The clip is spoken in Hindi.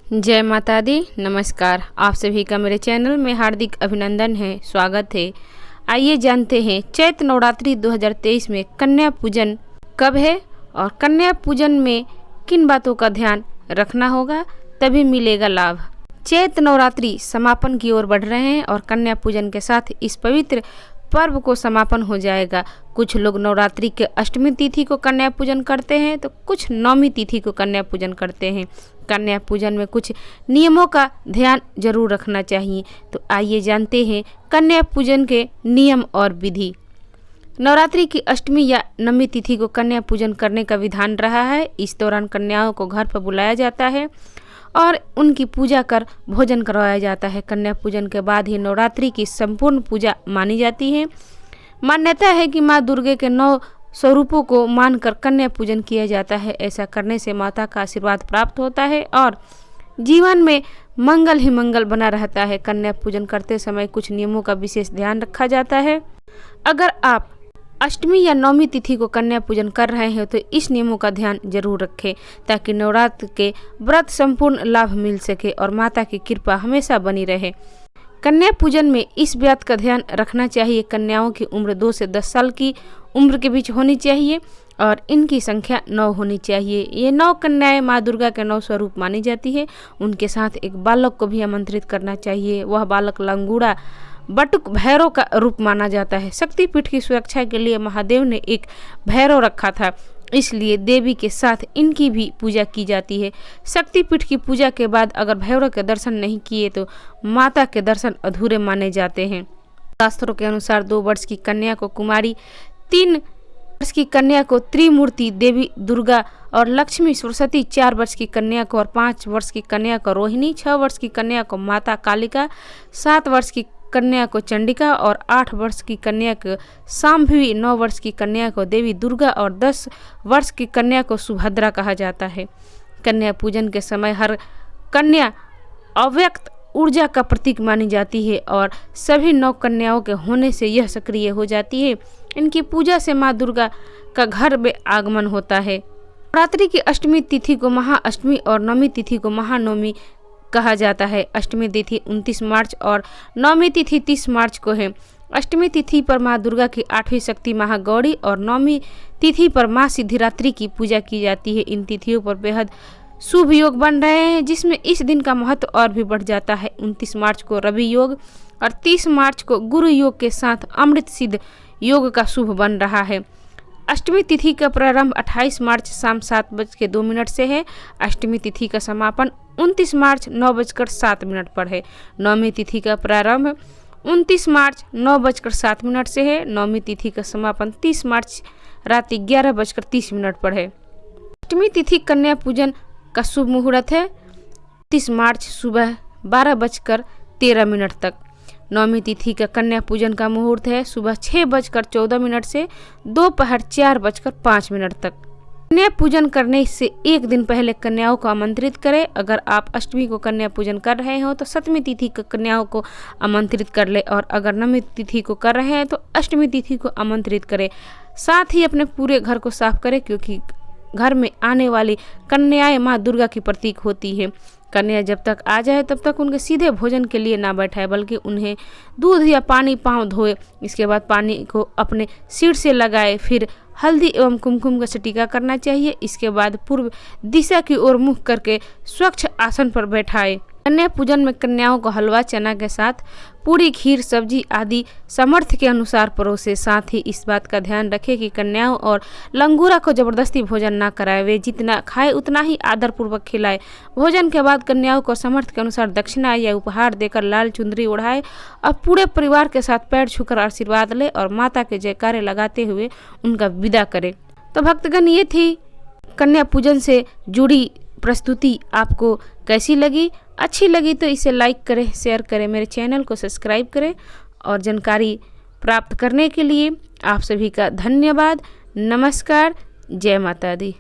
जय माता दी। नमस्कार। आप सभी का मेरे चैनल में हार्दिक अभिनंदन है, स्वागत है। आइए जानते हैं चैत्र नवरात्रि 2023 में कन्या पूजन कब है और कन्या पूजन में किन बातों का ध्यान रखना होगा, तभी मिलेगा लाभ। चैत्र नवरात्रि समापन की ओर बढ़ रहे हैं और कन्या पूजन के साथ इस पवित्र पर्व को समापन हो जाएगा। कुछ लोग नवरात्रि के अष्टमी तिथि को कन्या पूजन करते हैं तो कुछ नवमी तिथि को कन्या पूजन करते हैं। कन्या पूजन में कुछ नियमों का ध्यान जरूर रखना चाहिए। तो आइए जानते हैं कन्या पूजन के नियम और विधि। नवरात्रि की अष्टमी या नवमी तिथि को कन्या पूजन करने का विधान रहा है। इस दौरान कन्याओं को घर पर बुलाया जाता है और उनकी पूजा कर भोजन करवाया जाता है। कन्या पूजन के बाद ही नवरात्रि की संपूर्ण पूजा मानी जाती है। मान्यता है कि माँ दुर्गे के 9 स्वरूपों को मानकर कन्या पूजन किया जाता है। ऐसा करने से माता का आशीर्वाद प्राप्त होता है और जीवन में मंगल ही मंगल बना रहता है। कन्या पूजन करते समय कुछ नियमों का विशेष ध्यान रखा जाता है। अगर आप अष्टमी या नवमी तिथि को कन्या पूजन कर रहे हैं तो इस नियमों का ध्यान जरूर रखें ताकि नवरात्र के व्रत संपूर्ण लाभ मिल सके और माता की कृपा हमेशा बनी रहे। कन्या पूजन में इस बात का ध्यान रखना चाहिए, कन्याओं की उम्र 2 से 10 साल की उम्र के बीच होनी चाहिए और इनकी संख्या 9 होनी चाहिए। ये 9 कन्याएं माँ दुर्गा के 9 स्वरूप मानी जाती है। उनके साथ एक बालक को भी आमंत्रित करना चाहिए। वह बालक लंगूड़ा बटुक भैरव का रूप माना जाता है। शक्तिपीठ की सुरक्षा के लिए महादेव ने एक भैरव रखा था, इसलिए देवी के साथ इनकी भी पूजा की जाती है। शक्तिपीठ की पूजा के बाद अगर भैरव के दर्शन नहीं किए तो माता के दर्शन अधूरे माने जाते हैं। शास्त्रों के अनुसार 2 वर्ष की कन्या को कुमारी, 3 वर्ष की कन्या को त्रिमूर्ति देवी दुर्गा और लक्ष्मी सरस्वती, 4 वर्ष की कन्या को और 5 वर्ष की कन्या को रोहिणी, 6 वर्ष की कन्या को माता कालिका, 7 वर्ष की कन्या को चंडिका और 8 वर्ष की कन्या को शांभवी, 9 वर्ष की कन्या को देवी दुर्गा और 10 वर्ष की कन्या को सुभद्रा कहा जाता है। कन्या पूजन के समय हर कन्या अव्यक्त ऊर्जा का प्रतीक मानी जाती है और सभी 9 कन्याओं के होने से यह सक्रिय हो जाती है। इनकी पूजा से माँ दुर्गा का घर में आगमन होता है। नवरात्रि की अष्टमी तिथि को महाअष्टमी और नवमी तिथि को महानवमी कहा जाता है। अष्टमी तिथि 29 मार्च और नवमी तिथि 30 मार्च को है। अष्टमी तिथि पर माँ दुर्गा की 8वीं शक्ति महागौरी और नवमी तिथि पर माँ सिद्धिदात्री की पूजा की जाती है। इन तिथियों पर बेहद शुभ योग बन रहे हैं, जिसमें इस दिन का महत्व और भी बढ़ जाता है। 29 मार्च को रवि योग और 30 मार्च को गुरु योग के साथ अमृत सिद्ध योग का शुभ बन रहा है। अष्टमी तिथि का प्रारंभ 28 मार्च शाम 7:02 से है। अष्टमी तिथि का समापन 29 मार्च 9:07 पर है। नवमी तिथि का प्रारंभ 29 मार्च 9:07 से है। नवमी तिथि का समापन 30 मार्च रात 11:30 पर है। अष्टमी तिथि कन्या पूजन का शुभ मुहूर्त है 30 मार्च सुबह 12:13 तक। नवमी तिथि का कन्या पूजन का मुहूर्त है सुबह 6:14 से दोपहर 4:05 तक। कन्या पूजन करने से एक दिन पहले कन्याओं को आमंत्रित करें। अगर आप अष्टमी को कन्या पूजन कर रहे हो तो सप्तमी तिथि को कन्याओं को आमंत्रित कर ले और अगर नवमी तिथि को कर रहे हैं तो अष्टमी तिथि को आमंत्रित करें। साथ ही अपने पूरे घर को साफ करें, क्योंकि घर में आने वाली कन्याएं माँ दुर्गा की प्रतीक होती है। कन्या जब तक आ जाए तब तक उनके सीधे भोजन के लिए ना बैठाए, बल्कि उन्हें दूध या पानी पाँव धोए। इसके बाद पानी को अपने सिर से लगाए, फिर हल्दी एवं कुमकुम का छींटा करना चाहिए। इसके बाद पूर्व दिशा की ओर मुख करके स्वच्छ आसन पर बैठाए। कन्या पूजन में कन्याओं को हलवा, चना के साथ पूरी, खीर, सब्जी आदि सामर्थ्य के अनुसार परोसे। साथ ही इस बात का ध्यान रखें कि कन्याओं और लंगूरा को जबरदस्ती भोजन ना कराए। वे जितना खाए उतना ही आदर पूर्वक खिलाए। भोजन के बाद कन्याओं को सामर्थ्य के अनुसार दक्षिणा या उपहार देकर लाल चुंदरी ओढ़ाए और पूरे परिवार के साथ पैर छूकर आशीर्वाद ले और माता के जयकारे लगाते हुए उनका विदा करें। तो भक्तगण, ये थी कन्या पूजन से जुड़ी प्रस्तुति। आपको कैसी लगी? अच्छी लगी तो इसे लाइक करें, शेयर करें, मेरे चैनल को सब्सक्राइब करें और जानकारी प्राप्त करने के लिए आप सभी का धन्यवाद। नमस्कार। जय माता दी।